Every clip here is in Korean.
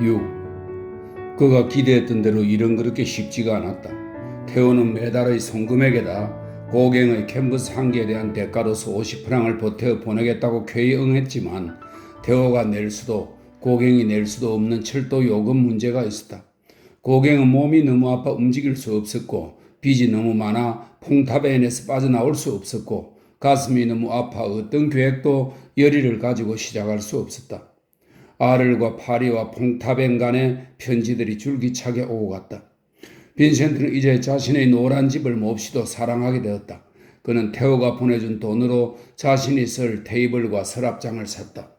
6. 그가 기대했던 대로 일은 그렇게 쉽지가 않았다. 태호는 매달의 송금액에다 고갱의 캔버스 한 개에 대한 대가로서 50프랑을 보태어 보내겠다고 쾌히 응했지만 태호가 낼 수도 고갱이 낼 수도 없는 철도 요금 문제가 있었다. 고갱은 몸이 너무 아파 움직일 수 없었고 빚이 너무 많아 퐁타베인에서 빠져나올 수 없었고 가슴이 너무 아파 어떤 계획도 열의를 가지고 시작할 수 없었다. 아를과 파리와 퐁타벤 간의 편지들이 줄기차게 오고 갔다. 빈센트는 이제 자신의 노란 집을 몹시도 사랑하게 되었다. 그는 테오가 보내준 돈으로 자신이 쓸 테이블과 서랍장을 샀다.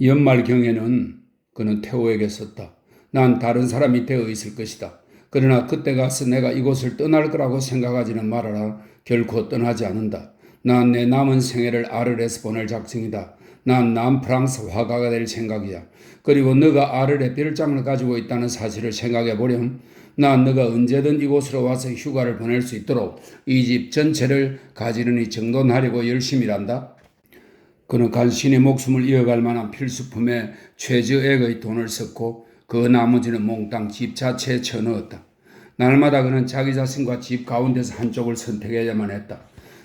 연말경에는 그는 테오에게 썼다. 난 다른 사람이 되어 있을 것이다. 그러나 그때 가서 내가 이곳을 떠날 거라고 생각하지는 말아라. 결코 떠나지 않는다. 난 내 남은 생애를 아르레스 보낼 작정이다. 난 남프랑스 화가가 될 생각이야. 그리고 너가 아르레 별장을 가지고 있다는 사실을 생각해 보렴. 난 너가 언제든 이곳으로 와서 휴가를 보낼 수 있도록 이 집 전체를 가지런히 정돈하려고 열심히 일한다. 그는 간신히 목숨을 이어갈 만한 필수품에 최저액의 돈을 썼고 그 나머지는 몽땅 집 자체에 쳐넣었다. 날마다 그는 자기 자신과 집 가운데서 한쪽을 선택해야만 했다.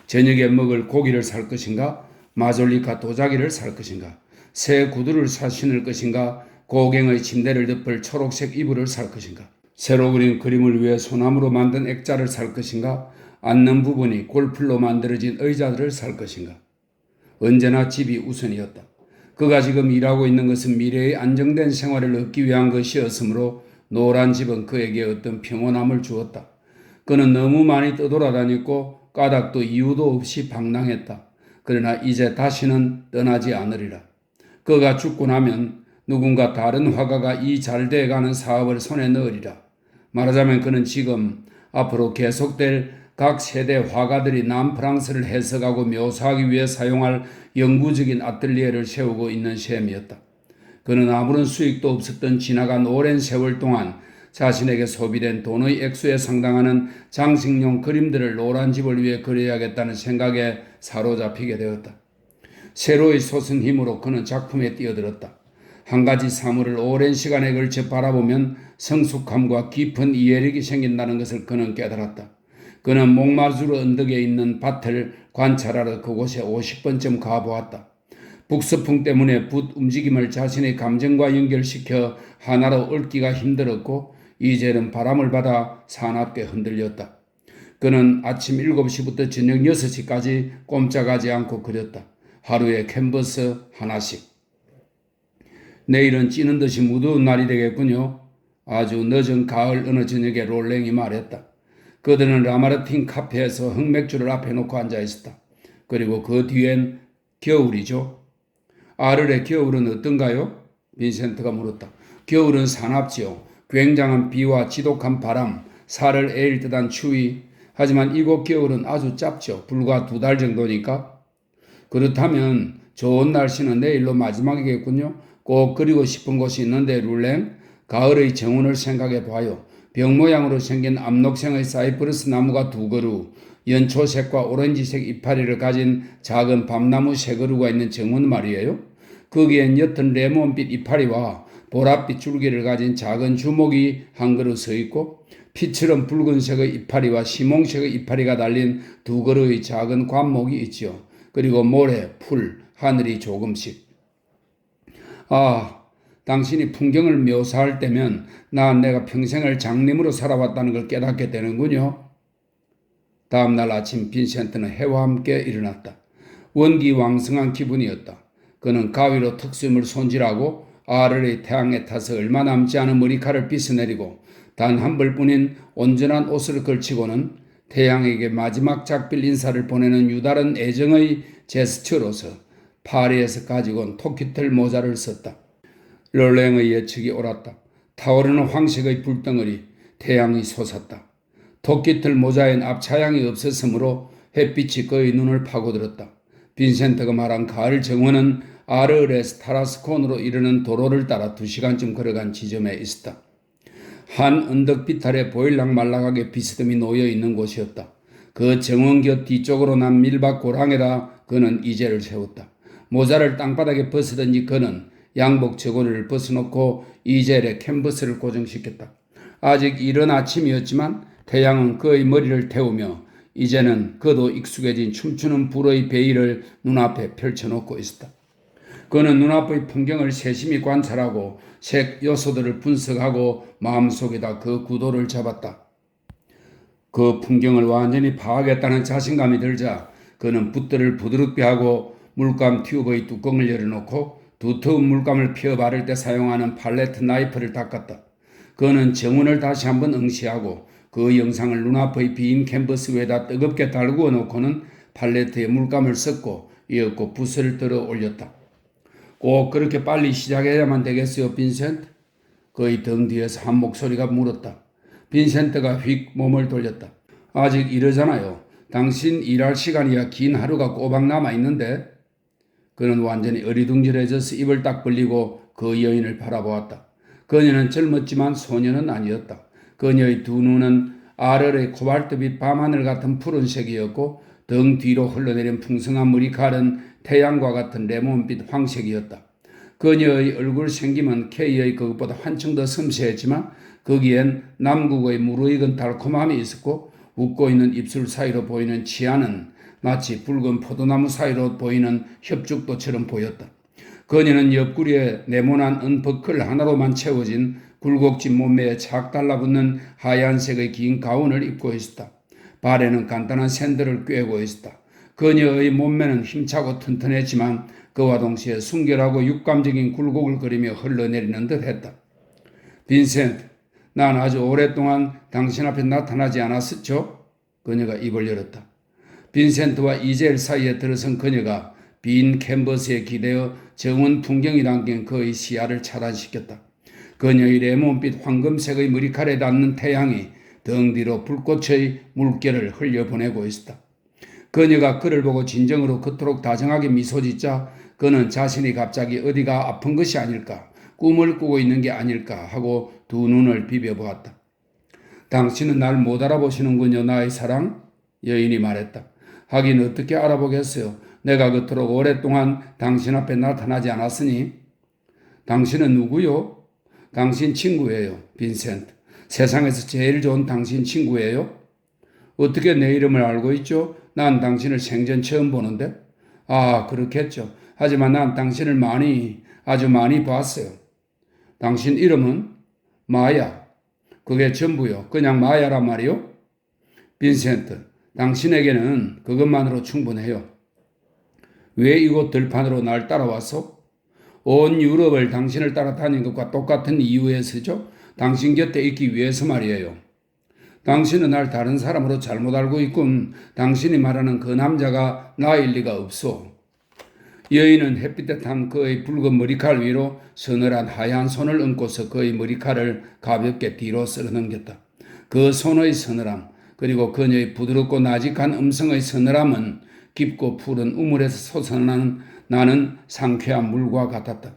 저녁에 먹을 고기를 살 것인가? 마졸리카 도자기를 살 것인가? 새 구두를 사 신을 것인가? 고갱의 침대를 덮을 초록색 이불을 살 것인가? 새로 그린 그림을 위해 소나무로 만든 액자를 살 것인가? 앉는 부분이 골풀로 만들어진 의자들을 살 것인가? 언제나 집이 우선이었다. 그가 지금 일하고 있는 것은 미래의 안정된 생활을 얻기 위한 것이었으므로 노란 집은 그에게 어떤 평온함을 주었다. 그는 너무 많이 떠돌아다녔고 까닭도 이유도 없이 방랑했다. 그러나 이제 다시는 떠나지 않으리라. 그가 죽고 나면 누군가 다른 화가가 이 잘 돼가는 사업을 손에 넣으리라. 말하자면 그는 지금 앞으로 계속될 각 세대 화가들이 남프랑스를 해석하고 묘사하기 위해 사용할 영구적인 아틀리에를 세우고 있는 셈이었다. 그는 아무런 수익도 없었던 지나간 오랜 세월 동안 자신에게 소비된 돈의 액수에 상당하는 장식용 그림들을 노란 집을 위해 그려야겠다는 생각에 사로잡히게 되었다. 새로이 솟은 힘으로 그는 작품에 뛰어들었다. 한 가지 사물을 오랜 시간에 걸쳐 바라보면 성숙함과 깊은 이해력이 생긴다는 것을 그는 깨달았다. 그는 몽마주르 언덕에 있는 밭을 관찰하러 그곳에 50번쯤 가보았다. 북서풍 때문에 붓 움직임을 자신의 감정과 연결시켜 하나로 얽기가 힘들었고 이제는 바람을 받아 사납게 흔들렸다. 그는 아침 7시부터 저녁 6시까지 꼼짝하지 않고 그렸다. 하루에 캔버스 하나씩. 내일은 찌는 듯이 무더운 날이 되겠군요. 아주 늦은 가을 어느 저녁에 롤랭이 말했다. 그들은 라마르틴 카페에서 흑맥주를 앞에 놓고 앉아 있었다. 그리고 그 뒤엔 겨울이죠. 아르의 겨울은 어떤가요? 빈센트가 물었다. 겨울은 사납지요. 굉장한 비와 지독한 바람, 살을 에일 듯한 추위. 하지만 이곳 겨울은 아주 짧죠. 불과 2달 정도니까. 그렇다면 좋은 날씨는 내일로 마지막이겠군요. 꼭 그리고 싶은 곳이 있는데 룰랭, 가을의 정원을 생각해 봐요. 병 모양으로 생긴 암록생의 사이프러스 나무가 2그루, 연초색과 오렌지색 이파리를 가진 작은 밤나무 3그루가 있는 정원 말이에요. 거기엔 옅은 레몬빛 이파리와 보랏빛 줄기를 가진 작은 주목이 1그루 서 있고 피처럼 붉은색의 이파리와 시몽색의 이파리가 달린 2그루의 작은 관목이 있지요. 그리고 모래, 풀, 하늘이 조금씩. 아, 당신이 풍경을 묘사할 때면 내가 평생을 장님으로 살아왔다는 걸 깨닫게 되는군요. 다음날 아침 빈센트는 해와 함께 일어났다. 원기왕성한 기분이었다. 그는 가위로 턱수염을 손질하고 아르의 태양에 타서 얼마 남지 않은 머리카락을 빗어내리고 단 한 벌뿐인 온전한 옷을 걸치고는 태양에게 마지막 작별 인사를 보내는 유다른 애정의 제스처로서 파리에서 가지고 온 토끼털 모자를 썼다. 롤랭의 예측이 옳았다. 타오르는 황색의 불덩어리, 태양이 솟았다. 토끼털 모자엔 앞차양이 없었으므로 햇빛이 그의 눈을 파고들었다. 빈센트가 말한 가을 정원은 아르레스 타라스콘으로 이르는 도로를 따라 2시간쯤 걸어간 지점에 있었다. 한 언덕 비탈에 보일락 말락하게 비스듬히 놓여 있는 곳이었다. 그 정원 곁 뒤쪽으로 난 밀밭 고랑에다 그는 이제를 세웠다. 모자를 땅바닥에 벗으더니 그는 양복 저고리를 벗어놓고 이젤에 캔버스를 고정시켰다. 아직 이른 아침이었지만 태양은 그의 머리를 태우며 이제는 그도 익숙해진 춤추는 불의 베일을 눈앞에 펼쳐놓고 있었다. 그는 눈앞의 풍경을 세심히 관찰하고 색 요소들을 분석하고 마음속에다 그 구도를 잡았다. 그 풍경을 완전히 파악했다는 자신감이 들자 그는 붓들을 부드럽게 하고 물감 튜브의 뚜껑을 열어놓고 두터운 물감을 펴 바를 때 사용하는 팔레트 나이프를 닦았다. 그는 정원을 다시 한번 응시하고 그 영상을 눈앞의 빈 캔버스 위에다 뜨겁게 달구어 놓고는 팔레트에 물감을 섞고 이었고 붓을 들어 올렸다. 꼭 그렇게 빨리 시작해야만 되겠어요, 빈센트? 그의 등 뒤에서 한 목소리가 물었다. 빈센트가 휙 몸을 돌렸다. 아직 이러잖아요. 당신 일할 시간이야 긴 하루가 꼬박 남아있는데. 그는 완전히 어리둥절해져서 입을 딱 벌리고 그 여인을 바라보았다. 그녀는 젊었지만 소녀는 아니었다. 그녀의 두 눈은 아르의 코발트빛 밤하늘 같은 푸른색이었고 등 뒤로 흘러내린 풍성한 머리칼은 태양과 같은 레몬빛 황색이었다. 그녀의 얼굴 생김은 케이의 그것보다 한층 더 섬세했지만 거기엔 남국의 무르익은 달콤함이 있었고 웃고 있는 입술 사이로 보이는 치아는 마치 붉은 포도나무 사이로 보이는 협죽도처럼 보였다. 그녀는 옆구리에 네모난 은버클 하나로만 채워진 굴곡진 몸매에 착 달라붙는 하얀색의 긴 가운을 입고 있었다. 발에는 간단한 샌들을 꿰고 있었다. 그녀의 몸매는 힘차고 튼튼했지만 그와 동시에 순결하고 육감적인 굴곡을 그리며 흘러내리는 듯했다. 빈센트, 난 아주 오랫동안 당신 앞에 나타나지 않았었죠? 그녀가 입을 열었다. 빈센트와 이젤 사이에 들어선 그녀가 빈 캔버스에 기대어 정원 풍경이 담긴 그의 시야를 차단시켰다. 그녀의 레몬빛 황금색의 머리칼에 닿는 태양이 등 뒤로 불꽃의 물결을 흘려보내고 있었다. 그녀가 그를 보고 진정으로 그토록 다정하게 미소짓자 그는 자신이 갑자기 어디가 아픈 것이 아닐까, 꿈을 꾸고 있는 게 아닐까 하고 두 눈을 비벼보았다. 당신은 날 못 알아보시는군요, 나의 사랑? 여인이 말했다. 하긴 어떻게 알아보겠어요. 내가 그토록 오랫동안 당신 앞에 나타나지 않았으니. 당신은 누구요? 당신 친구예요, 빈센트. 세상에서 제일 좋은 당신 친구예요? 어떻게 내 이름을 알고 있죠? 난 당신을 생전 처음 보는데. 아, 그렇겠죠. 하지만 난 당신을 아주 많이 봤어요. 당신 이름은? 마야. 그게 전부요. 그냥 마야란 말이요? 빈센트, 당신에게는 그것만으로 충분해요. 왜 이곳 들판으로 날 따라왔어? 온 유럽을 당신을 따라다닌 것과 똑같은 이유에서죠. 당신 곁에 있기 위해서 말이에요. 당신은 날 다른 사람으로 잘못 알고 있군. 당신이 말하는 그 남자가 나일 리가 없어. 여인은 햇빛에 탄 그의 붉은 머리칼 위로 서늘한 하얀 손을 얹고서 그의 머리칼을 가볍게 뒤로 쓸어넘겼다. 그 손의 서늘함, 그리고 그녀의 부드럽고 나직한 음성의 서늘함은 깊고 푸른 우물에서 솟아나는 상쾌한 물과 같았다.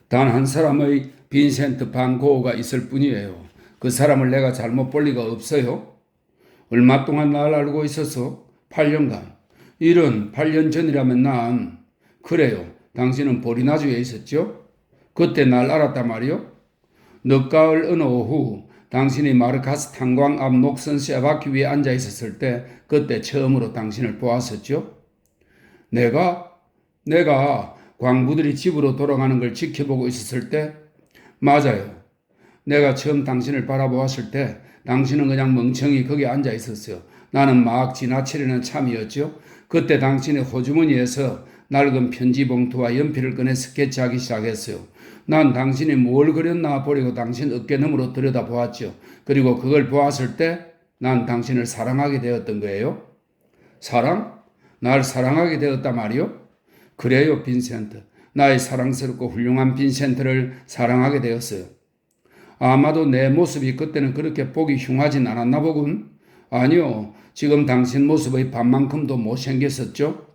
단 한 사람의 빈센트 반 고흐가 있을 뿐이에요. 그 사람을 내가 잘못 볼 리가 없어요. 얼마 동안 날 알고 있었어? 8년간. 이런 8년 전이라면 그래요. 당신은 보리나주에 있었죠? 그때 날 알았단 말이요? 늦가을 어느 오후 당신이 마르카스 탄광 앞 녹슨 쇠바퀴 위에 앉아 있었을 때 그때 처음으로 당신을 보았었죠? 내가 광부들이 집으로 돌아가는 걸 지켜보고 있었을 때? 맞아요. 내가 처음 당신을 바라보았을 때 당신은 그냥 멍청이 거기 앉아 있었어요. 나는 막 지나치려는 참이었죠. 그때 당신의 호주머니에서 낡은 편지 봉투와 연필을 꺼내 스케치하기 시작했어요. 난 당신이 뭘 그렸나 보려고 당신 어깨너머로 들여다보았죠. 그리고 그걸 보았을 때 난 당신을 사랑하게 되었던 거예요. 사랑? 날 사랑하게 되었단 말이요? 그래요, 빈센트. 나의 사랑스럽고 훌륭한 빈센트를 사랑하게 되었어요. 아마도 내 모습이 그때는 그렇게 보기 흉하진 않았나 보군. 아니요, 지금 당신 모습의 반만큼도 못생겼었죠?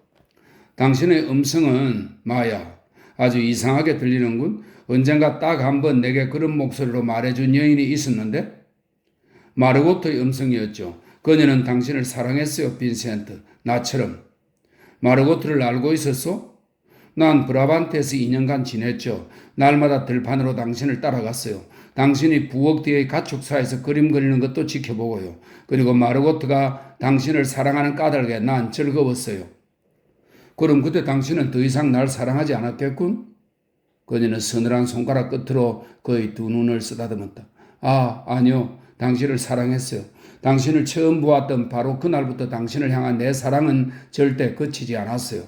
당신의 음성은 마야, 아주 이상하게 들리는군. 언젠가 딱 한 번 내게 그런 목소리로 말해준 여인이 있었는데? 마르고트의 음성이었죠. 그녀는 당신을 사랑했어요, 빈센트. 나처럼. 마르고트를 알고 있었어? 난 브라반트에서 2년간 지냈죠. 날마다 들판으로 당신을 따라갔어요. 당신이 부엌 뒤의 가축사에서 그림 그리는 것도 지켜보고요. 그리고 마르고트가 당신을 사랑하는 까닭에 난 즐거웠어요. 그럼 그때 당신은 더 이상 날 사랑하지 않았겠군? 그녀는 서늘한 손가락 끝으로 그의 두 눈을 쓰다듬었다. 아니요. 당신을 사랑했어요. 당신을 처음 보았던 바로 그날부터 당신을 향한 내 사랑은 절대 그치지 않았어요.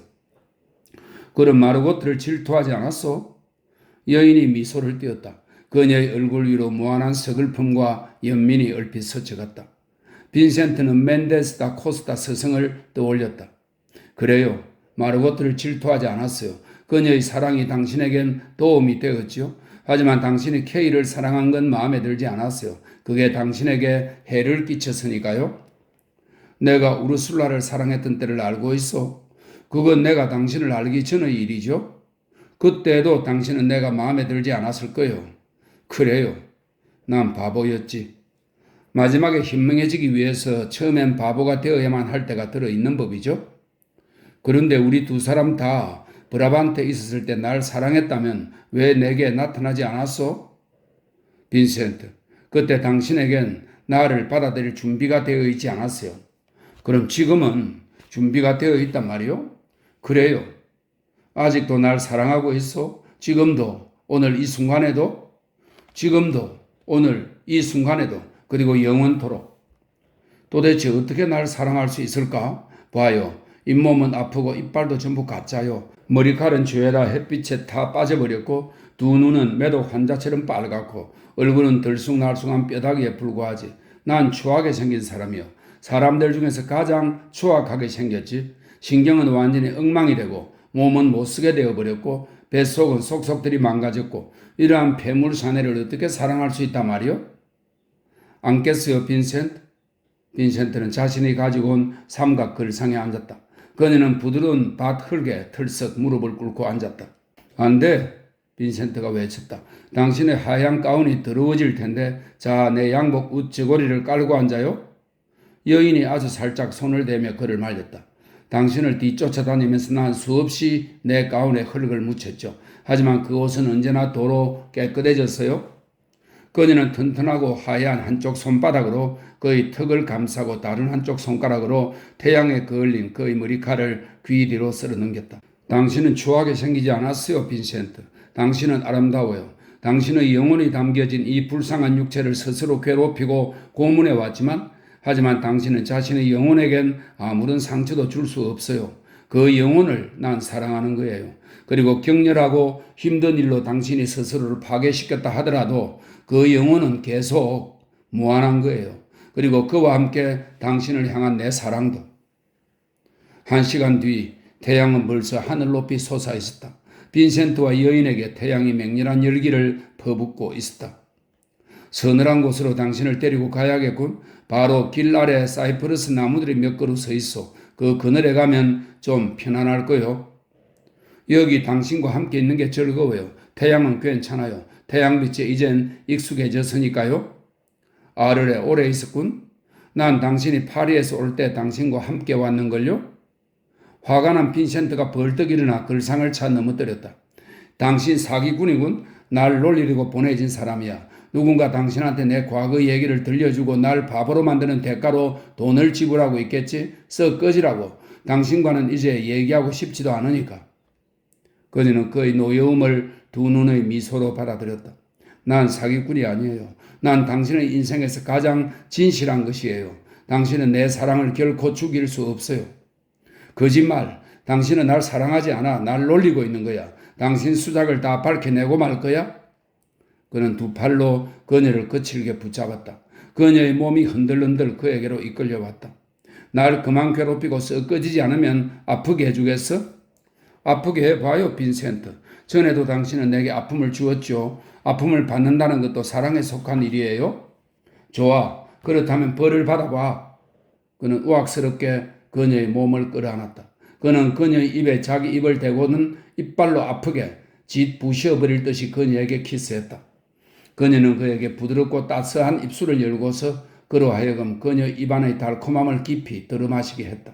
그럼 마르고트를 질투하지 않았소? 여인이 미소를 띄었다. 그녀의 얼굴 위로 무한한 서글픔과 연민이 얼핏 스쳐갔다. 빈센트는 멘데스 다 코스타 스승을 떠올렸다. 그래요. 마르고트를 질투하지 않았어요. 그녀의 사랑이 당신에겐 도움이 되었지요. 하지만 당신이 케이를 사랑한 건 마음에 들지 않았어요. 그게 당신에게 해를 끼쳤으니까요. 내가 우르술라를 사랑했던 때를 알고 있어. 그건 내가 당신을 알기 전의 일이죠. 그때도 당신은 내가 마음에 들지 않았을 거예요. 그래요. 난 바보였지. 마지막에 현명해지기 위해서 처음엔 바보가 되어야만 할 때가 들어있는 법이죠. 그런데 우리 두 사람 다 브라반트에 있었을 때 날 사랑했다면 왜 내게 나타나지 않았어? 빈센트, 그때 당신에겐 나를 받아들일 준비가 되어 있지 않았어요. 그럼 지금은 준비가 되어 있단 말이요? 그래요. 아직도 날 사랑하고 있어? 지금도, 오늘 이 순간에도? 지금도, 오늘 이 순간에도, 그리고 영원토록. 도대체 어떻게 날 사랑할 수 있을까? 봐요. 잇몸은 아프고 이빨도 전부 가짜요. 머리칼은 죄다 햇빛에 다 빠져버렸고 두 눈은 매독 환자처럼 빨갛고 얼굴은 들쑥날쑥한 뼈다귀에 불과하지. 난 추하게 생긴 사람이요. 사람들 중에서 가장 추악하게 생겼지. 신경은 완전히 엉망이 되고 몸은 못쓰게 되어버렸고 뱃속은 속속들이 망가졌고 이러한 폐물사내를 어떻게 사랑할 수 있단 말이요? 안겠어요, 빈센트? 빈센트는 자신이 가지고 온 삼각 걸상에 앉았다. 그녀는 부드러운 밭 흙에 털썩 무릎을 꿇고 앉았다. 안 돼, 빈센트가 외쳤다. 당신의 하얀 가운이 더러워질 텐데 자, 내 양복 우찌고리를 깔고 앉아요? 여인이 아주 살짝 손을 대며 그를 말렸다. 당신을 뒤쫓아다니면서 난 수없이 내 가운에 흙을 묻혔죠. 하지만 그 옷은 언제나 도로 깨끗해졌어요. 그녀는 튼튼하고 하얀 한쪽 손바닥으로 그의 턱을 감싸고 다른 한쪽 손가락으로 태양에 그을린 그의 머리칼을 귀 뒤로 쓸어 넘겼다. 당신은 추하게 생기지 않았어요, 빈센트. 당신은 아름다워요. 당신의 영혼이 담겨진 이 불쌍한 육체를 스스로 괴롭히고 고문해 왔지만 하지만 당신은 자신의 영혼에겐 아무런 상처도 줄 수 없어요. 그 영혼을 난 사랑하는 거예요. 그리고 격렬하고 힘든 일로 당신이 스스로를 파괴시켰다 하더라도 그 영혼은 계속 무한한 거예요. 그리고 그와 함께 당신을 향한 내 사랑도. 1시간 뒤 태양은 벌써 하늘 높이 솟아 있었다. 빈센트와 여인에게 태양이 맹렬한 열기를 퍼붓고 있었다. 서늘한 곳으로 당신을 데리고 가야겠군. 바로 길 아래 사이프러스 나무들이 몇 그루 서 있어. 그 그늘에 가면 좀 편안할 거요. 여기 당신과 함께 있는 게 즐거워요. 태양은 괜찮아요. 태양빛에 이젠 익숙해졌으니까요. 아르레 오래 있었군. 난 당신이 파리에서 올 때 당신과 함께 왔는걸요. 화가 난 빈센트가 벌떡 일어나 걸상을 차 넘어뜨렸다. 당신 사기꾼이군. 날 놀리려고 보내진 사람이야. 누군가 당신한테 내 과거 얘기를 들려주고 날 바보로 만드는 대가로 돈을 지불하고 있겠지. 썩 꺼지라고. 당신과는 이제 얘기하고 싶지도 않으니까. 그녀는 그의 노여움을 두 눈의 미소로 받아들였다. 난 사기꾼이 아니에요. 난 당신의 인생에서 가장 진실한 것이에요. 당신은 내 사랑을 결코 죽일 수 없어요. 거짓말. 당신은 날 사랑하지 않아. 날 놀리고 있는 거야. 당신 수작을 다 밝혀내고 말 거야? 그는 두 팔로 그녀를 거칠게 붙잡았다. 그녀의 몸이 흔들흔들 그에게로 이끌려왔다. 날 그만 괴롭히고 썩 꺼지지 않으면 아프게 해주겠어? 아프게 해봐요, 빈센트. 전에도 당신은 내게 아픔을 주었죠. 아픔을 받는다는 것도 사랑에 속한 일이에요. 좋아. 그렇다면 벌을 받아봐. 그는 우악스럽게 그녀의 몸을 끌어안았다. 그는 그녀의 입에 자기 입을 대고는 이빨로 아프게 짓 부셔버릴 듯이 그녀에게 키스했다. 그녀는 그에게 부드럽고 따스한 입술을 열고서 그로 하여금 그녀 입안의 달콤함을 깊이 들어마시게 했다.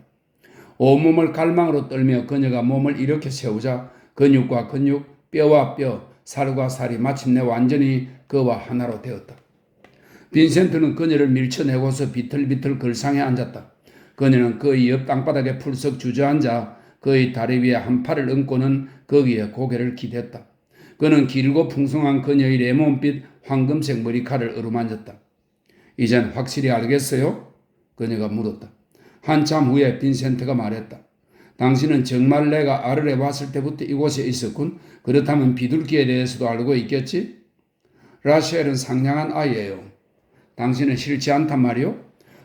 온몸을 갈망으로 떨며 그녀가 몸을 일으켜 세우자 근육과 근육, 뼈와 뼈, 살과 살이 마침내 완전히 그와 하나로 되었다. 빈센트는 그녀를 밀쳐내고서 비틀비틀 걸상에 앉았다. 그녀는 그의 옆 땅바닥에 풀썩 주저앉아 그의 다리 위에 한 팔을 얹고는 거기에 고개를 기댔다. 그는 길고 풍성한 그녀의 레몬빛 황금색 머리카락을 어루만졌다. 이젠 확실히 알겠어요? 그녀가 물었다. 한참 후에 빈센트가 말했다. 당신은 정말 내가 아르레 왔을 때부터 이곳에 있었군. 그렇다면 비둘기에 대해서도 알고 있겠지? 라셸은 상냥한 아이예요. 당신은 싫지 않단 말이요?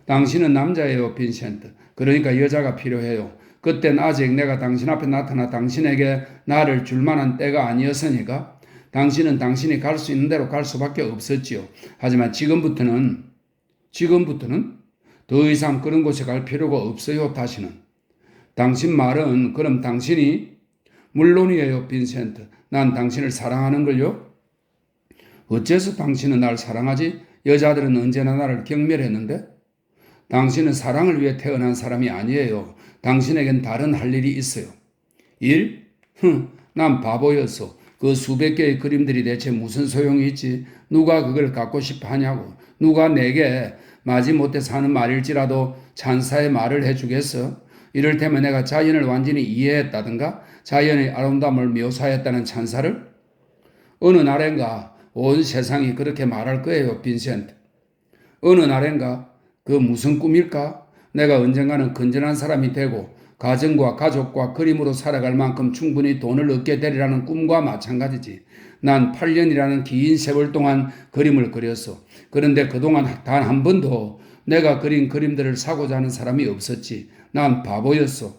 당신은 남자예요, 빈센트. 그러니까 여자가 필요해요. 그땐 아직 내가 당신 앞에 나타나 당신에게 나를 줄 만한 때가 아니었으니까 당신은 당신이 갈 수 있는 대로 갈 수밖에 없었지요. 하지만 지금부터는 더 이상 그런 곳에 갈 필요가 없어요, 다시는. 당신 말은 그럼 당신이 물론이에요, 빈센트. 난 당신을 사랑하는 걸요. 어째서 당신은 날 사랑하지? 여자들은 언제나 나를 경멸했는데? 당신은 사랑을 위해 태어난 사람이 아니에요. 당신에겐 다른 할 일이 있어요. 일? 난 바보였어. 그 수백 개의 그림들이 대체 무슨 소용이 있지? 누가 그걸 갖고 싶어 하냐고. 누가 내게 마지못해 사는 말일지라도 찬사의 말을 해주겠어? 이를테면 내가 자연을 완전히 이해했다든가 자연의 아름다움을 묘사했다는 찬사를? 어느 날엔가 온 세상이 그렇게 말할 거예요, 빈센트. 어느 날엔가 그 무슨 꿈일까? 내가 언젠가는 건전한 사람이 되고 가정과 가족과 그림으로 살아갈 만큼 충분히 돈을 얻게 되리라는 꿈과 마찬가지지. 난 8년이라는 긴 세월 동안 그림을 그렸어. 그런데 그동안 단 한 번도 내가 그린 그림들을 사고자 하는 사람이 없었지. 난 바보였어.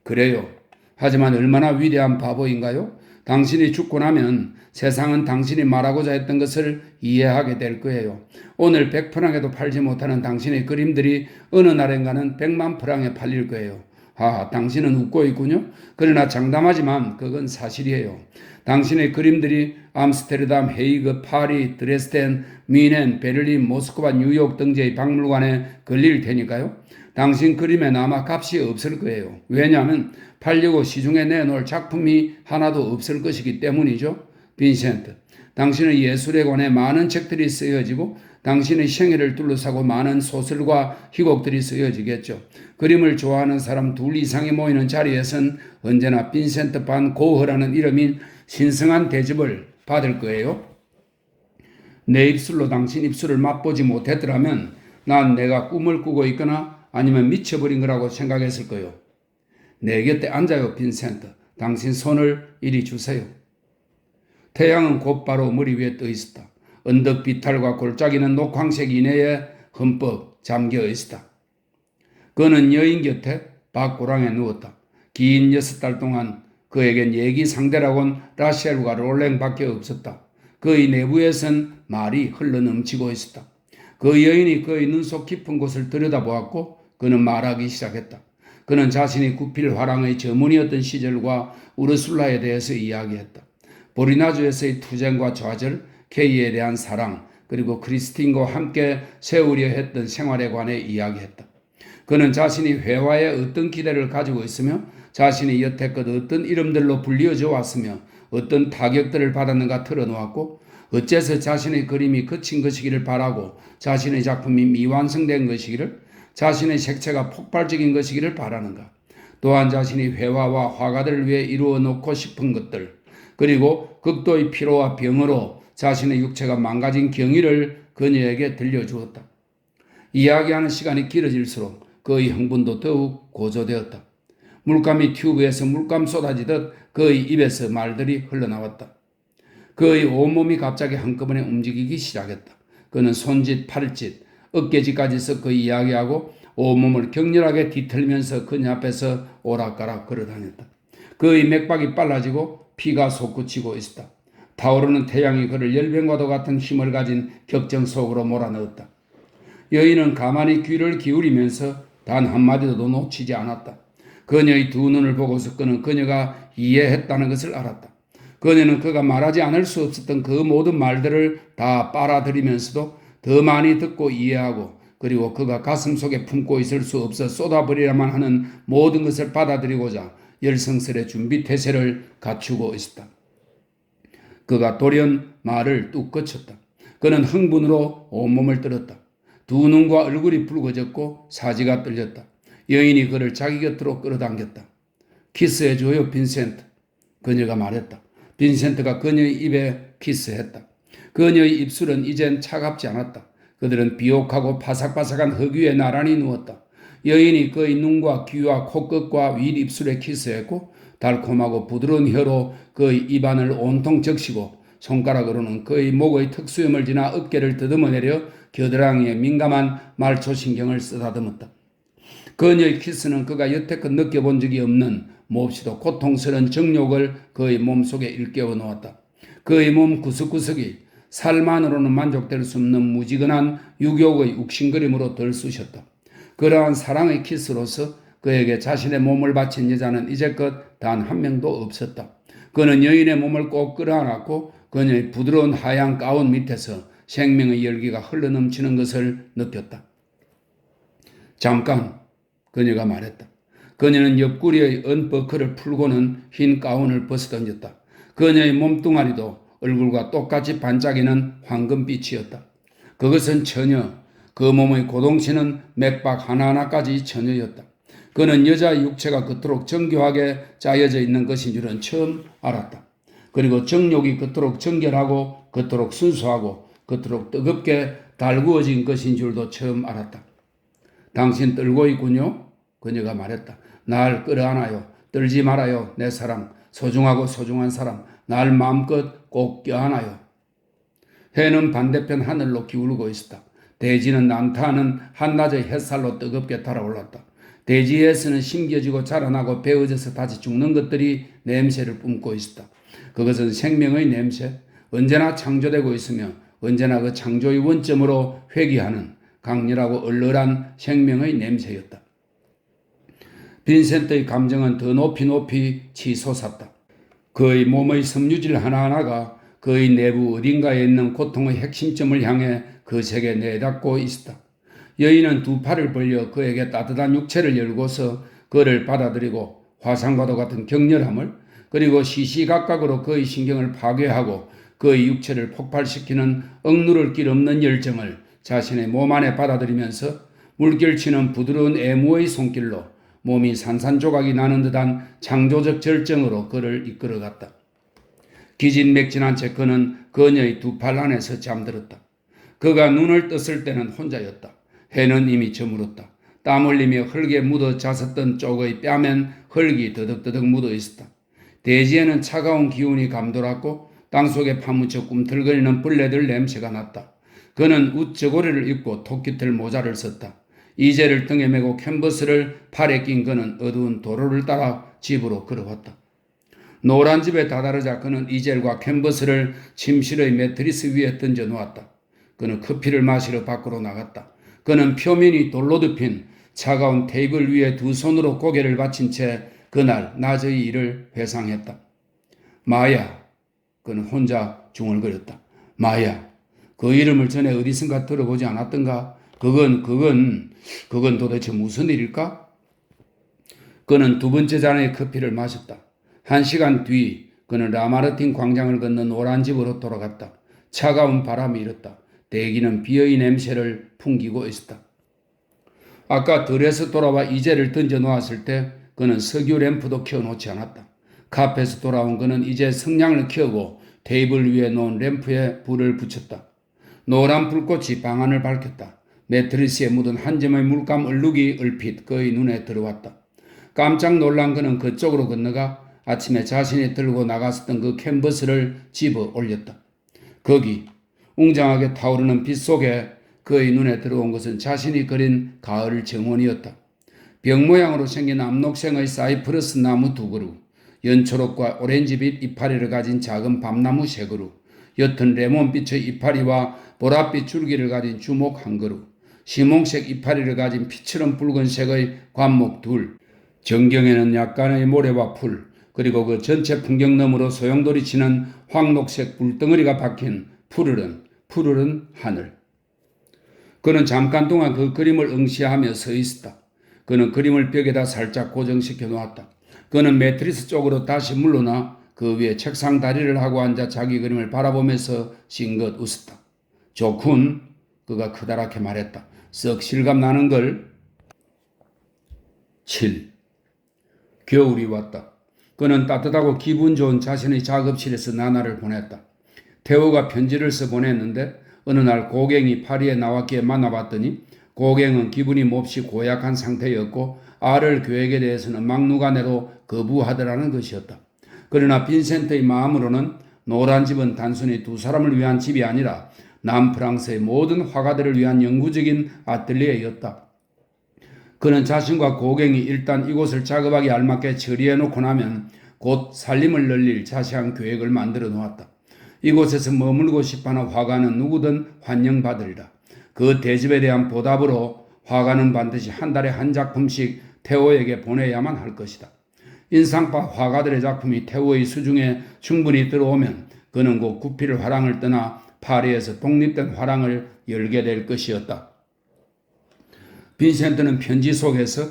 그래요. 하지만 얼마나 위대한 바보인가요? 당신이 죽고 나면 세상은 당신이 말하고자 했던 것을 이해하게 될 거예요. 오늘 100프랑에도 팔지 못하는 당신의 그림들이 어느 날엔가는 100만 프랑에 팔릴 거예요. 당신은 웃고 있군요. 그러나 장담하지만 그건 사실이에요. 당신의 그림들이 암스테르담, 헤이그, 파리, 드레스덴, 뮌헨, 베를린, 모스크바, 뉴욕 등지의 박물관에 걸릴 테니까요. 당신 그림엔 아마 값이 없을 거예요. 왜냐하면 팔려고 시중에 내놓을 작품이 하나도 없을 것이기 때문이죠. 빈센트, 당신의 예술에 관해 많은 책들이 쓰여지고 당신의 생애를 둘러싸고 많은 소설과 희곡들이 쓰여지겠죠. 그림을 좋아하는 사람 둘 이상이 모이는 자리에선 언제나 빈센트 반 고흐라는 이름인 신성한 대접을 받을 거예요. 내 입술로 당신 입술을 맛보지 못했더라면 난 내가 꿈을 꾸고 있거나 아니면 미쳐버린 거라고 생각했을 거예요. 내 곁에 앉아요, 빈센트. 당신 손을 이리 주세요. 태양은 곧바로 머리 위에 떠 있었다. 언덕 비탈과 골짜기는 녹황색 이내에 흠뻑 잠겨 있었다. 그는 여인 곁에 밭고랑에 누웠다. 긴 6달 동안 그에겐 얘기 상대라곤 라셸과 롤랭밖에 없었다. 그의 내부에선 말이 흘러넘치고 있었다. 그 여인이 그의 눈속 깊은 곳을 들여다보았고 그는 말하기 시작했다. 그는 자신이 구필 화랑의 전문이었던 시절과 우르술라에 대해서 이야기했다. 보리나주에서의 투쟁과 좌절, 케이에 대한 사랑, 그리고 크리스틴과 함께 세우려 했던 생활에 관해 이야기했다. 그는 자신이 회화에 어떤 기대를 가지고 있으며 자신이 여태껏 어떤 이름들로 불리어져 왔으며 어떤 타격들을 받았는가 털어놓았고 어째서 자신의 그림이 그친 것이기를 바라고 자신의 작품이 미완성된 것이기를 자신의 색채가 폭발적인 것이기를 바라는가. 또한 자신이 회화와 화가들을 위해 이루어 놓고 싶은 것들 그리고 극도의 피로와 병으로 자신의 육체가 망가진 경위를 그녀에게 들려주었다. 이야기하는 시간이 길어질수록 그의 흥분도 더욱 고조되었다. 물감이 튜브에서 물감 쏟아지듯 그의 입에서 말들이 흘러나왔다. 그의 온몸이 갑자기 한꺼번에 움직이기 시작했다. 그는 손짓, 팔짓, 어깨짓까지 섞어 이야기하고 온몸을 격렬하게 뒤틀면서 그녀 앞에서 오락가락 걸어다녔다. 그의 맥박이 빨라지고 피가 솟구치고 있었다. 타오르는 태양이 그를 열병과도 같은 힘을 가진 격정 속으로 몰아넣었다. 여인은 가만히 귀를 기울이면서 단 한마디도 놓치지 않았다. 그녀의 두 눈을 보고서 그는 그녀가 이해했다는 것을 알았다. 그녀는 그가 말하지 않을 수 없었던 그 모든 말들을 다 빨아들이면서도 더 많이 듣고 이해하고 그리고 그가 가슴속에 품고 있을 수 없어 쏟아버리야만 하는 모든 것을 받아들이고자 열성스레 준비 태세를 갖추고 있었다. 그가 돌연 말을 뚝 거쳤다. 그는 흥분으로 온몸을 떨었다. 두 눈과 얼굴이 붉어졌고 사지가 떨렸다. 여인이 그를 자기 곁으로 끌어당겼다. 키스해줘요, 빈센트. 그녀가 말했다. 빈센트가 그녀의 입에 키스했다. 그녀의 입술은 이젠 차갑지 않았다. 그들은 비옥하고 바삭바삭한 흙 위에 나란히 누웠다. 여인이 그의 눈과 귀와 코끝과 윗입술에 키스했고 달콤하고 부드러운 혀로 그의 입안을 온통 적시고 손가락으로는 그의 목의 턱수염을 지나 어깨를 더듬어내려 겨드랑이에 민감한 말초신경을 쓰다듬었다. 그녀의 키스는 그가 여태껏 느껴본 적이 없는 몹시도 고통스러운 정욕을 그의 몸속에 일깨워 놓았다. 그의 몸 구석구석이 살만으로는 만족될 수 없는 무지근한 유욕의 욱신거림으로 들쑤셨다. 그러한 사랑의 키스로서 그에게 자신의 몸을 바친 여자는 이제껏 단 한 명도 없었다. 그는 여인의 몸을 꼭 끌어안았고 그녀의 부드러운 하얀 가운 밑에서 생명의 열기가 흘러넘치는 것을 느꼈다. 잠깐, 그녀가 말했다. 그녀는 옆구리의 은버클을 풀고는 흰 가운을 벗어던졌다. 그녀의 몸뚱아리도 얼굴과 똑같이 반짝이는 황금빛이었다. 그것은 처녀, 그 몸의 고동치는 맥박 하나하나까지 처녀였다. 그는 여자의 육체가 그토록 정교하게 짜여져 있는 것인 줄은 처음 알았다. 그리고 정욕이 그토록 정결하고 그토록 순수하고 그토록 뜨겁게 달구어진 것인 줄도 처음 알았다. 당신 떨고 있군요. 그녀가 말했다. 날 끌어안아요. 떨지 말아요. 내 사랑. 소중하고 소중한 사람. 날 마음껏 꼭 껴안아요. 해는 반대편 하늘로 기울고 있었다. 대지는 난타하는 한낮의 햇살로 뜨겁게 달아올랐다. 대지에서는 심겨지고 자라나고 베어져서 다시 죽는 것들이 냄새를 뿜고 있었다. 그것은 생명의 냄새, 언제나 창조되고 있으며 언제나 그 창조의 원점으로 회귀하는 강렬하고 얼얼한 생명의 냄새였다. 빈센트의 감정은 더 높이 치솟았다. 그의 몸의 섬유질 하나하나가 그의 내부 어딘가에 있는 고통의 핵심점을 향해 거세게 내닫고 있었다. 여인은 두 팔을 벌려 그에게 따뜻한 육체를 열고서 그를 받아들이고 화상과도 같은 격렬함을 그리고 시시각각으로 그의 신경을 파괴하고 그의 육체를 폭발시키는 억누를 길 없는 열정을 자신의 몸 안에 받아들이면서 물결치는 부드러운 애무의 손길로 몸이 산산조각이 나는 듯한 창조적 절정으로 그를 이끌어갔다. 기진맥진한 채 그는 그녀의 두 팔 안에서 잠들었다. 그가 눈을 떴을 때는 혼자였다. 해는 이미 저물었다. 땀 흘리며 흙에 묻어 잤었던 쪽의 뺨엔 흙이 더덕더덕 묻어 있었다. 대지에는 차가운 기운이 감돌았고 땅속에 파묻혀 꿈틀거리는 벌레들 냄새가 났다. 그는 웃저고리를 입고 토끼털 모자를 썼다. 이젤을 등에 메고 캔버스를 팔에 낀 그는 어두운 도로를 따라 집으로 걸어왔다. 노란 집에 다다르자 그는 이젤과 캔버스를 침실의 매트리스 위에 던져 놓았다. 그는 커피를 마시러 밖으로 나갔다. 그는 표면이 돌로 덮인 차가운 테이블 위에 두 손으로 고개를 받친 채 그날 낮의 일을 회상했다. 마야, 그는 혼자 중얼거렸다. 마야, 그 이름을 전에 어디선가 들어보지 않았던가? 그건 도대체 무슨 일일까? 그는 두 번째 잔의 커피를 마셨다. 1시간 뒤 그는 라마르틴 광장을 건너 노란 집으로 돌아갔다. 차가운 바람이 일었다. 대기는 비의 냄새를 풍기고 있었다. 아까 들에서 돌아와 이젤을 던져 놓았을 때 그는 석유 램프도 켜놓지 않았다. 카페에서 돌아온 그는 이제 성냥을 켜고 테이블 위에 놓은 램프에 불을 붙였다. 노란 불꽃이 방 안을 밝혔다. 매트리스에 묻은 한 점의 물감 얼룩이 얼핏 그의 눈에 들어왔다. 깜짝 놀란 그는 그쪽으로 건너가 아침에 자신이 들고 나갔었던 그 캔버스를 집어 올렸다. 거기 웅장하게 타오르는 빛 속에 그의 눈에 들어온 것은 자신이 그린 가을 정원이었다. 병 모양으로 생긴 암록생의 사이프러스 나무 2그루, 연초록과 오렌지빛 이파리를 가진 작은 밤나무 3그루, 옅은 레몬빛의 이파리와 보랏빛 줄기를 가진 주목 1그루, 시몽색 이파리를 가진 피처럼 붉은색의 관목 2, 정경에는 약간의 모래와 풀, 그리고 그 전체 풍경 너머로 소용돌이 치는 황록색 불덩어리가 박힌 푸르른 하늘. 그는 잠깐 동안 그 그림을 응시하며 서 있었다. 그는 그림을 벽에다 살짝 고정시켜 놓았다. 그는 매트리스 쪽으로 다시 물러나 그 위에 책상 다리를 하고 앉아 자기 그림을 바라보면서 싱긋 웃었다. 좋군. 그가 크다랗게 말했다. 썩 실감 나는 걸. 7. 겨울이 왔다. 그는 따뜻하고 기분 좋은 자신의 작업실에서 나날을 보냈다. 태호가 편지를 써 보냈는데 어느 날 고갱이 파리에 나왔기에 만나봤더니 고갱은 기분이 몹시 고약한 상태였고 아를 계획에 대해서는 막누가내도 거부하더라는 것이었다. 그러나 빈센트의 마음으로는 노란 집은 단순히 두 사람을 위한 집이 아니라 남프랑스의 모든 화가들을 위한 영구적인 아틀리에였다. 그는 자신과 고갱이 일단 이곳을 작업하기 알맞게 처리해놓고 나면 곧 살림을 늘릴 자세한 계획을 만들어 놓았다. 이곳에서 머물고 싶어하는 화가는 누구든 환영받으리라. 그 대접에 대한 보답으로 화가는 반드시 한 달에 한 작품씩 태호에게 보내야만 할 것이다. 인상파 화가들의 작품이 태호의 수중에 충분히 들어오면 그는 곧 구피를 화랑을 떠나 파리에서 독립된 화랑을 열게 될 것이었다. 빈센트는 편지 속에서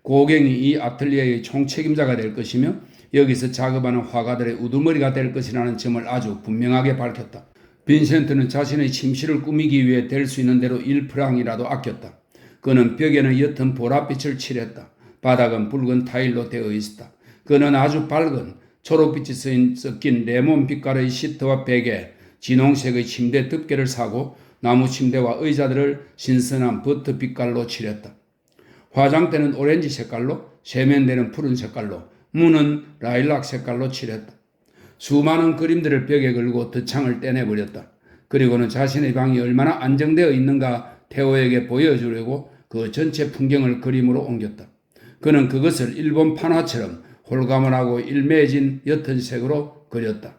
고갱이 이 아틀리에의 총책임자가 될 것이며 여기서 작업하는 화가들의 우두머리가 될 것이라는 점을 아주 분명하게 밝혔다. 빈센트는 자신의 침실을 꾸미기 위해 될 수 있는 대로 1프랑이라도 아꼈다. 그는 벽에는 옅은 보랏빛을 칠했다. 바닥은 붉은 타일로 되어 있었다. 그는 아주 밝은 초록빛이 섞인 레몬 빛깔의 시트와 베개, 진홍색의 침대 덮개를 사고 나무 침대와 의자들을 신선한 버터 빛깔로 칠했다. 화장대는 오렌지 색깔로, 세면대는 푸른 색깔로, 문은 라일락 색깔로 칠했다. 수많은 그림들을 벽에 걸고 덧창을 떼내버렸다. 그리고는 자신의 방이 얼마나 안정되어 있는가 태호에게 보여주려고 그 전체 풍경을 그림으로 옮겼다. 그는 그것을 일본 판화처럼 홀가분하고 일매진 옅은 색으로 그렸다.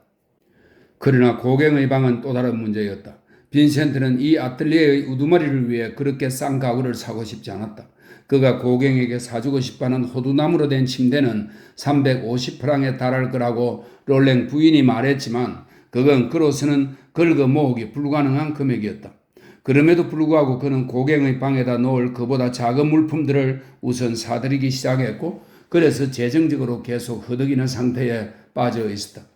그러나 고갱의 방은 또 다른 문제였다. 빈센트는 이 아틀리에의 우두머리를 위해 그렇게 싼 가구를 사고 싶지 않았다. 그가 고갱에게 사주고 싶어하는 호두나무로 된 침대는 350프랑에 달할 거라고 롤랭 부인이 말했지만 그건 그로서는 긁어 모으기 불가능한 금액이었다. 그럼에도 불구하고 그는 고갱의 방에다 놓을 그보다 작은 물품들을 우선 사들이기 시작했고 그래서 재정적으로 계속 허덕이는 상태에 빠져 있었다.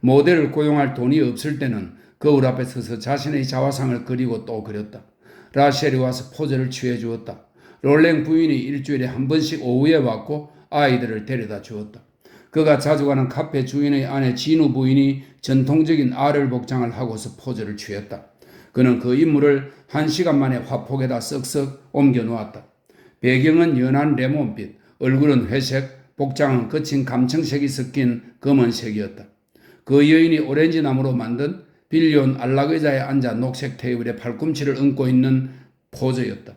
모델을 고용할 돈이 없을 때는 거울 앞에 서서 자신의 자화상을 그리고 또 그렸다. 라셸이 와서 포즈를 취해 주었다. 롤랭 부인이 일주일에 한 번씩 오후에 왔고 아이들을 데려다 주었다. 그가 자주 가는 카페 주인의 아내 진우 부인이 전통적인 아를 복장을 하고서 포즈를 취했다. 그는 그 인물을 1시간 만에 화폭에다 쓱쓱 옮겨 놓았다. 배경은 연한 레몬빛, 얼굴은 회색, 복장은 거친 감청색이 섞인 검은색이었다. 그 여인이 오렌지 나무로 만든 빌려온 안락의자에 앉아 녹색 테이블에 팔꿈치를 얹고 있는 포즈였다.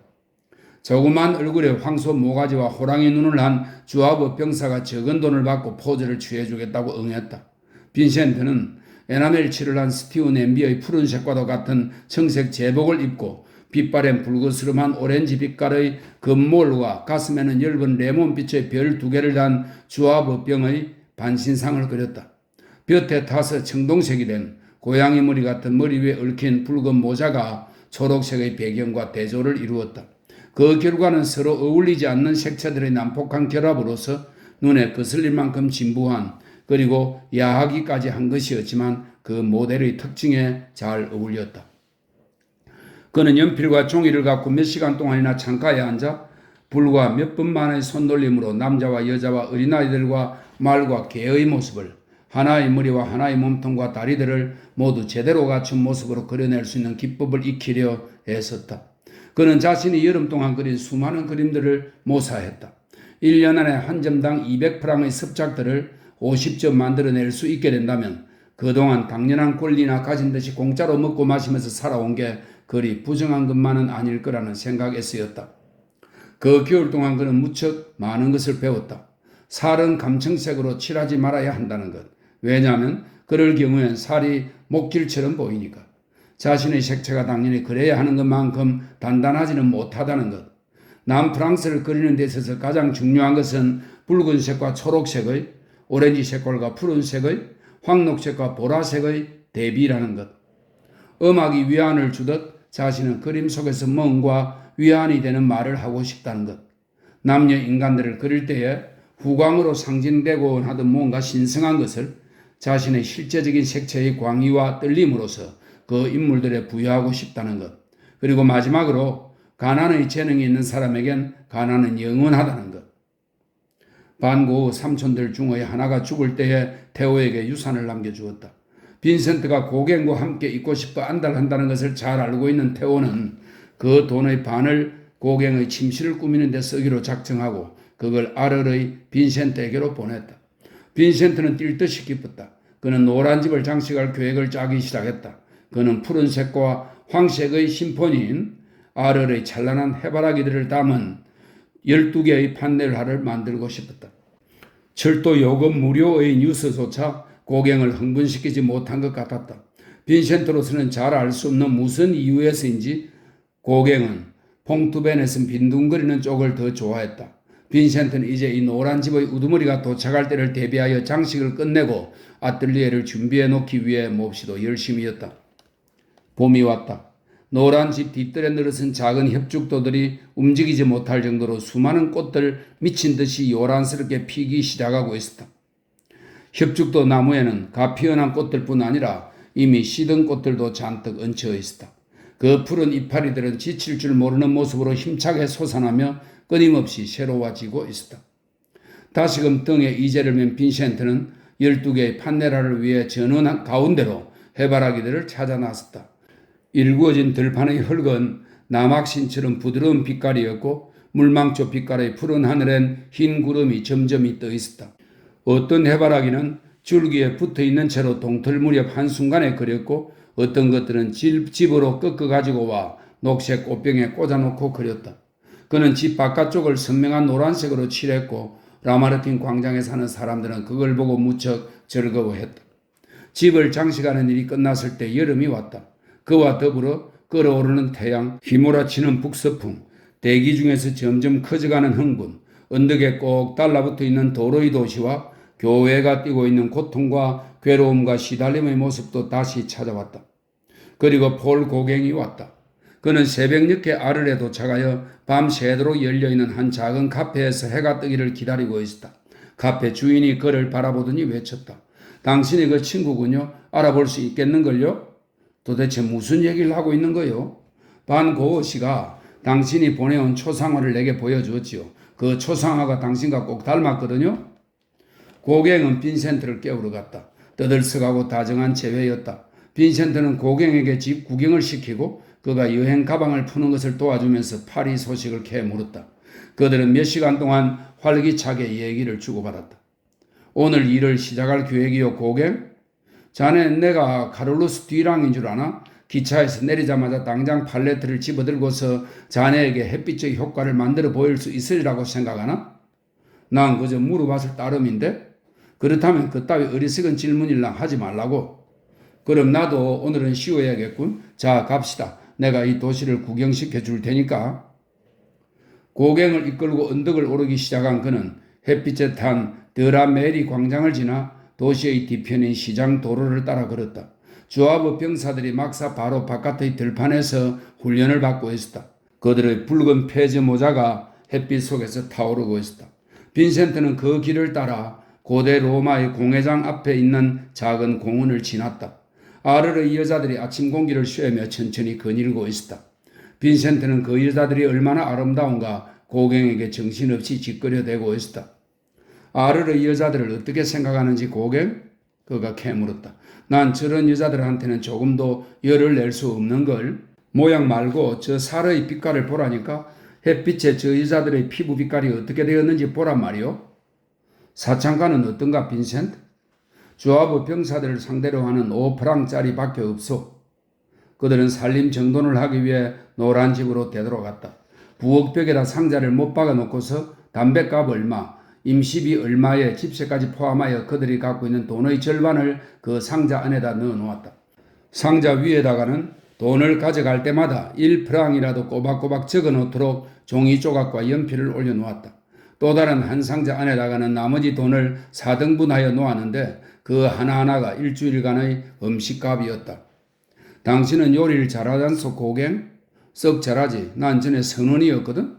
조그만 얼굴에 황소 모가지와 호랑이 눈을 한 주하보 병사가 적은 돈을 받고 포즈를 취해주겠다고 응했다. 빈센트는 에나멜 칠을 한 스티브 냄비의 푸른색과도 같은 청색 제복을 입고 빛바랜 붉으스름한 오렌지 빛깔의 금몰과 가슴에는 엷은 레몬빛의 별 2개를 단 주하보병의 반신상을 그렸다. 볕에 타서 청동색이 된 고양이 머리 같은 머리 위에 얽힌 붉은 모자가 초록색의 배경과 대조를 이루었다. 그 결과는 서로 어울리지 않는 색채들의 난폭한 결합으로서 눈에 거슬릴 만큼 진부한 그리고 야하기까지 한 것이었지만 그 모델의 특징에 잘 어울렸다. 그는 연필과 종이를 갖고 몇 시간 동안이나 창가에 앉아 불과 몇 분만의 손놀림으로 남자와 여자와 어린아이들과 말과 개의 모습을 하나의 머리와 하나의 몸통과 다리들을 모두 제대로 갖춘 모습으로 그려낼 수 있는 기법을 익히려 애썼다. 그는 자신이 여름 동안 그린 수많은 그림들을 모사했다. 1년 안에 한 점당 200프랑의 습작들을 50점 만들어낼 수 있게 된다면 그동안 당연한 권리나 가진 듯이 공짜로 먹고 마시면서 살아온 게 그리 부정한 것만은 아닐 거라는 생각에 쓰였다. 그 겨울 동안 그는 무척 많은 것을 배웠다. 살은 감청색으로 칠하지 말아야 한다는 것. 왜냐하면 그럴 경우엔 살이 목길처럼 보이니까. 자신의 색채가 당연히 그래야 하는 것만큼 단단하지는 못하다는 것. 남프랑스를 그리는 데 있어서 가장 중요한 것은 붉은색과 초록색의, 오렌지색과 푸른색의, 황록색과 보라색의 대비라는 것. 음악이 위안을 주듯 자신은 그림 속에서 뭔가 위안이 되는 말을 하고 싶다는 것. 남녀 인간들을 그릴 때에 후광으로 상징되고 하던 뭔가 신성한 것을 자신의 실제적인 색채의 광의와 떨림으로써 그 인물들에 부여하고 싶다는 것. 그리고 마지막으로 가난의 재능이 있는 사람에겐 가난은 영원하다는 것. 반 고흐 삼촌들 중의 하나가 죽을 때에 테오에게 유산을 남겨주었다. 빈센트가 고갱과 함께 있고 싶어 안달한다는 것을 잘 알고 있는 테오는 그 돈의 반을 고갱의 침실을 꾸미는 데 쓰기로 작정하고 그걸 아르의 빈센트에게로 보냈다. 빈센트는 뛸 듯이 기뻤다. 그는 노란 집을 장식할 계획을 짜기 시작했다. 그는 푸른색과 황색의 심포니인 아르의 찬란한 해바라기들을 담은 12개의 판넬화를 만들고 싶었다. 철도 요금 무료의 뉴스조차 고갱을 흥분시키지 못한 것 같았다. 빈센트로서는 잘 알 수 없는 무슨 이유에서인지 고갱은 퐁투벤에서 빈둥거리는 쪽을 더 좋아했다. 빈센트는 이제 이 노란 집의 우두머리가 도착할 때를 대비하여 장식을 끝내고 아뜰리에를 준비해 놓기 위해 몹시도 열심이었다. 봄이 왔다. 노란 집 뒷뜰에 늘어선 작은 협죽도들이 움직이지 못할 정도로 수많은 꽃들 미친 듯이 요란스럽게 피기 시작하고 있었다. 협죽도 나무에는 가피연한 꽃들뿐 아니라 이미 시든 꽃들도 잔뜩 얹혀 있었다. 그 푸른 이파리들은 지칠 줄 모르는 모습으로 힘차게 솟아나며 끊임없이 새로워지고 있었다. 다시금 등에 이제를 맨 빈센트는 12개의 판넬화를 위해 전원 가운데로 해바라기들을 찾아 나섰다. 일구어진 들판의 흙은 남학신처럼 부드러운 빛깔이었고 물망초 빛깔의 푸른 하늘엔 흰 구름이 점점이 떠 있었다. 어떤 해바라기는 줄기에 붙어있는 채로 동틀 무렵 한순간에 그렸고 어떤 것들은 집으로 꺾어가지고 와 녹색 꽃병에 꽂아놓고 그렸다. 그는 집 바깥쪽을 선명한 노란색으로 칠했고 라마르틴 광장에 사는 사람들은 그걸 보고 무척 즐거워했다. 집을 장식하는 일이 끝났을 때 여름이 왔다. 그와 더불어 끓어오르는 태양, 휘몰아치는 북서풍, 대기 중에서 점점 커져가는 흥분, 언덕에 꼭 달라붙어 있는 도로의 도시와 교회가 띄고 있는 고통과 괴로움과 시달림의 모습도 다시 찾아왔다. 그리고 폴 고갱이 왔다. 그는 새벽 늦게 아르에 도착하여 밤 새도록 열려있는 한 작은 카페에서 해가 뜨기를 기다리고 있었다. 카페 주인이 그를 바라보더니 외쳤다. 당신이 그 친구군요. 알아볼 수 있겠는걸요? 도대체 무슨 얘기를 하고 있는 거요? 반 고흐 씨가 당신이 보내온 초상화를 내게 보여주었지요. 그 초상화가 당신과 꼭 닮았거든요. 고갱은 빈센트를 깨우러 갔다. 떠들썩하고 다정한 재회였다. 빈센트는 고갱에게 집 구경을 시키고 그가 여행 가방을 푸는 것을 도와주면서 파리 소식을 캐 물었다. 그들은 몇 시간 동안 활기차게 얘기를 주고받았다. 오늘 일을 시작할 계획이요, 고갱? 자네 내가 카를로스 뒤랑인 줄 아나? 기차에서 내리자마자 당장 팔레트를 집어들고서 자네에게 햇빛의 효과를 만들어 보일 수 있으리라고 생각하나? 난 그저 물어봤을 따름인데? 그렇다면 그따위 어리석은 질문일랑 하지 말라고. 그럼 나도 오늘은 쉬어야겠군. 자, 갑시다. 내가 이 도시를 구경시켜 줄 테니까. 고갱을 이끌고 언덕을 오르기 시작한 그는 햇빛에 탄 드라메리 광장을 지나 도시의 뒤편인 시장 도로를 따라 걸었다. 조합의 병사들이 막사 바로 바깥의 들판에서 훈련을 받고 있었다. 그들의 붉은 페즈 모자가 햇빛 속에서 타오르고 있었다. 빈센트는 그 길을 따라 고대 로마의 공회장 앞에 있는 작은 공원을 지났다. 아르의 여자들이 아침 공기를 쐬며 천천히 거닐고 있었다. 빈센트는 그 여자들이 얼마나 아름다운가 고갱에게 정신없이 짓거려대고 있었다. 아르의 여자들을 어떻게 생각하는지 고갱? 그가 캐물었다. 난 저런 여자들한테는 조금도 열을 낼 수 없는 걸. 모양 말고 저 살의 빛깔을 보라니까. 햇빛에 저 여자들의 피부 빛깔이 어떻게 되었는지 보란 말이오. 사창가는 어떤가 빈센트? 조합의 병사들을 상대로 하는 5프랑짜리 밖에 없소. 그들은 살림 정돈을 하기 위해 노란 집으로 되돌아갔다. 부엌벽에다 상자를 못 박아놓고서 담뱃값 얼마, 임시비 얼마에 집세까지 포함하여 그들이 갖고 있는 돈의 절반을 그 상자 안에다 넣어놓았다. 상자 위에다가는 돈을 가져갈 때마다 1프랑이라도 꼬박꼬박 적어놓도록 종이 조각과 연필을 올려놓았다. 또 다른 한 상자 안에다가는 나머지 돈을 4등분하여 놓았는데 그 하나하나가 일주일간의 음식값이었다. 당신은 요리를 잘하지 않소 고갱? 썩 잘하지. 난 전에 선원이었거든.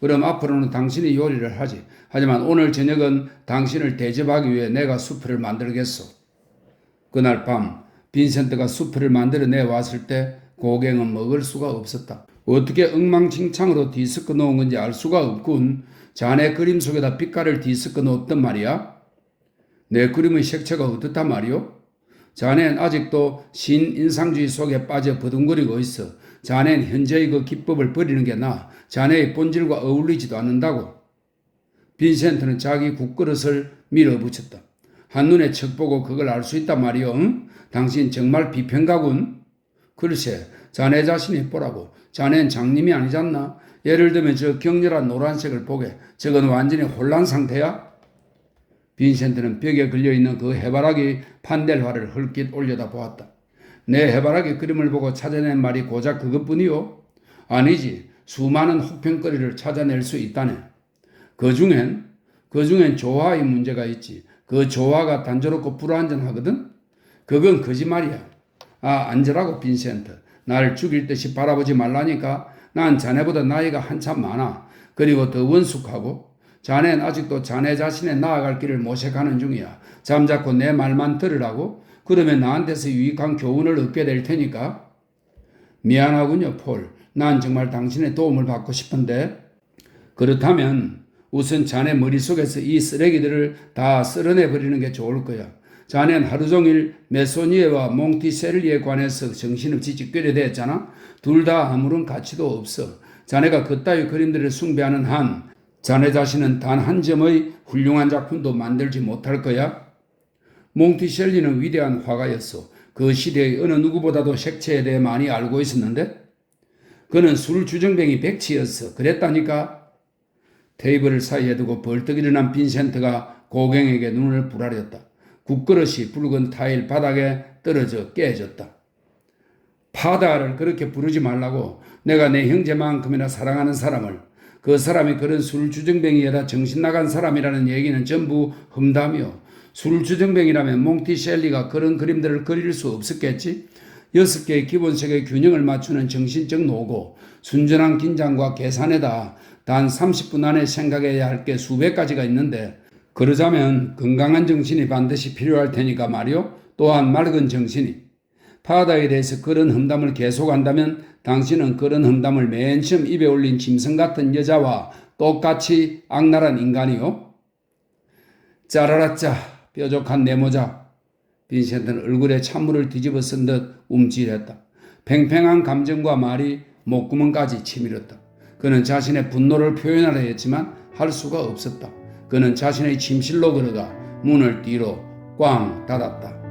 그럼 앞으로는 당신이 요리를 하지. 하지만 오늘 저녁은 당신을 대접하기 위해 내가 수프를 만들겠소. 그날 밤 빈센트가 수프를 만들어내 왔을 때 고갱은 먹을 수가 없었다. 어떻게 엉망진창으로 뒤섞어 놓은 건지 알 수가 없군. 자네 그림 속에다 빛깔을 뒤섞어 놓았단 말이야? 내 그림의 색채가 어떻단 말이오? 자네는 아직도 신인상주의 속에 빠져 버둥거리고 있어. 자네는 현재의 그 기법을 버리는 게 나아. 자네의 본질과 어울리지도 않는다고. 빈센트는 자기 국그릇을 밀어붙였다. 한눈에 척 보고 그걸 알 수 있단 말이오. 응? 당신 정말 비평가군. 글쎄, 자네 자신이 보라고. 자네는 장님이 아니잖나. 예를 들면 저 격렬한 노란색을 보게. 저건 완전히 혼란 상태야. 빈센트는 벽에 걸려있는 그 해바라기 판넬화를 헐깃 올려다 보았다. 내 해바라기 그림을 보고 찾아낸 말이 고작 그것뿐이요? 아니지. 수많은 혹평거리를 찾아낼 수 있다네. 그중엔 조화의 문제가 있지. 그 조화가 단조롭고 불완전하거든? 그건 거짓말이야. 앉으라고 빈센트. 날 죽일 듯이 바라보지 말라니까. 난 자네보다 나이가 한참 많아. 그리고 더 원숙하고. 자네는 아직도 자네 자신의 나아갈 길을 모색하는 중이야. 잠자코 내 말만 들으라고? 그러면 나한테서 유익한 교훈을 얻게 될 테니까. 미안하군요, 폴. 난 정말 당신의 도움을 받고 싶은데. 그렇다면 우선 자네 머릿속에서 이 쓰레기들을 다 쓸어내버리는 게 좋을 거야. 자네는 하루 종일 메소니에와 몽티셀리에 관해서 정신없이 찌끄려댔잖아. 둘 다 아무런 가치도 없어. 자네가 그따위 그림들을 숭배하는 한 자네 자신은 단 한 점의 훌륭한 작품도 만들지 못할 거야. 몽티셀리는 위대한 화가였어. 그 시대의 어느 누구보다도 색채에 대해 많이 알고 있었는데 그는 술 주정뱅이 백치였어. 그랬다니까. 테이블을 사이에 두고 벌떡 일어난 빈센트가 고갱에게 눈을 부라렸다. 국그릇이 붉은 타일 바닥에 떨어져 깨졌다. 파다를 그렇게 부르지 말라고. 내가 내 형제만큼이나 사랑하는 사람을. 그 사람이 그런 술주정뱅이에다 정신나간 사람이라는 얘기는 전부 험담이요. 술주정뱅이라면 몽티셀리가 그런 그림들을 그릴 수 없었겠지? 6개의 기본색의 균형을 맞추는 정신적 노고, 순전한 긴장과 계산에다 단 30분 안에 생각해야 할 게 수백 가지가 있는데 그러자면 건강한 정신이 반드시 필요할 테니까 말이요. 또한 맑은 정신이. 파다에 대해서 그런 험담을 계속한다면 당신은 그런 험담을 맨 처음 입에 올린 짐승 같은 여자와 똑같이 악랄한 인간이요. 짜라라짜 뾰족한 네모자. 빈센트는 얼굴에 찬물을 뒤집어 쓴 듯 움찔했다. 팽팽한 감정과 말이 목구멍까지 치밀었다. 그는 자신의 분노를 표현하려 했지만 할 수가 없었다. 그는 자신의 침실로 걸어가 문을 뒤로 꽝 닫았다.